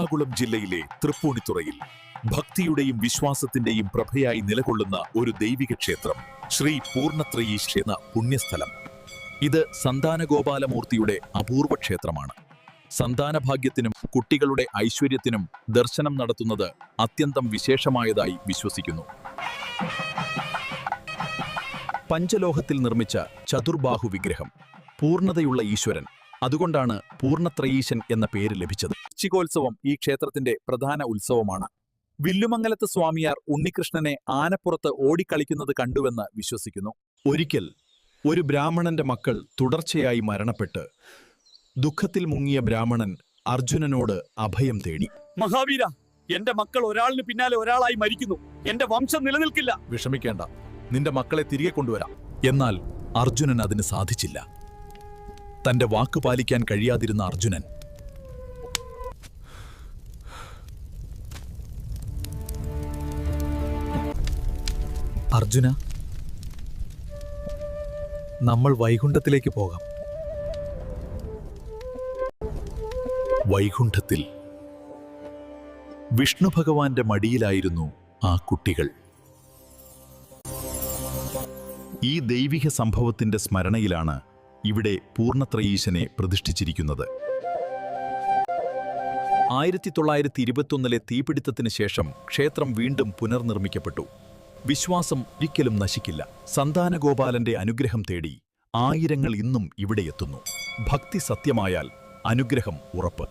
എറണാകുളം ജില്ലയിലെ തൃപ്പൂണിത്തുറയിൽ ഭക്തിയുടെയും വിശ്വാസത്തിന്റെയും പ്രഭയായി നിലകൊള്ളുന്ന ഒരു ദൈവിക ക്ഷേത്രം ശ്രീ പൂർണ്ണത്രയീശ് എന്ന പുണ്യസ്ഥലം. ഇത് സന്താനഗോപാലമൂർത്തിയുടെ അപൂർവ ക്ഷേത്രമാണ്. സന്താനഭാഗ്യത്തിനും കുട്ടികളുടെ ഐശ്വര്യത്തിനും ദർശനം നടത്തുന്നത് അത്യന്തം വിശേഷമായതായി വിശ്വസിക്കുന്നു. പഞ്ചലോഹത്തിൽ നിർമ്മിച്ച ചതുർബാഹു വിഗ്രഹം, പൂർണ്ണതയുള്ള ഈശ്വരൻ. അതുകൊണ്ടാണ് പൂർണ്ണത്രയീശൻ എന്ന പേര് ലഭിച്ചത്. വൃശ്ചികോത്സവം ഈ ക്ഷേത്രത്തിന്റെ പ്രധാന ഉത്സവമാണ്. വില്ലുമംഗലത്ത് സ്വാമിയാർ ഉണ്ണികൃഷ്ണനെ ആനപ്പുറത്ത് ഓടിക്കളിക്കുന്നത് കണ്ടുവെന്ന് വിശ്വസിക്കുന്നു. ഒരിക്കൽ ഒരു ബ്രാഹ്മണന്റെ മക്കൾ തുടർച്ചയായി മരണപ്പെട്ട് ദുഃഖത്തിൽ മുങ്ങിയ ബ്രാഹ്മണൻ അർജുനനോട് അഭയം തേടി. മഹാവീര, എന്റെ മക്കൾ ഒരാളിന് പിന്നാലെ ഒരാളായി മരിക്കുന്നു. എന്റെ വംശം നിലനിൽക്കില്ല. വിഷമിക്കേണ്ട, നിന്റെ മക്കളെ തിരികെ കൊണ്ടുവരാം. എന്നാൽ അർജുനൻ അതിന് സാധിച്ചില്ല. തന്റെ വാക്ക് പാലിക്കാൻ കഴിയാതിരുന്ന അർജുനൻ അർജുന, നമ്മൾ വൈകുണ്ഠത്തിലേക്ക് പോകാം. വൈകുണ്ഠത്തിൽ വിഷ്ണു ഭഗവാന്റെ മടിയിലായിരുന്നു ആ കുട്ടികൾ. ഈ ദൈവിക സംഭവത്തിന്റെ സ്മരണയിലാണ് ഇവിടെ പൂർണ്ണത്രയീശനെ പ്രതിഷ്ഠിച്ചിരിക്കുന്നത്. 1921 തീപിടുത്തത്തിന് ശേഷം ക്ഷേത്രം വീണ്ടും പുനർനിർമ്മിക്കപ്പെട്ടു. വിശ്വാസം ഒരിക്കലും നശിക്കില്ല. സന്താനഗോപാലന്റെ അനുഗ്രഹം തേടി ആയിരങ്ങൾ ഇന്നും ഇവിടെ എത്തുന്നു. ഭക്തി സത്യമായാൽ അനുഗ്രഹം ഉറപ്പ്.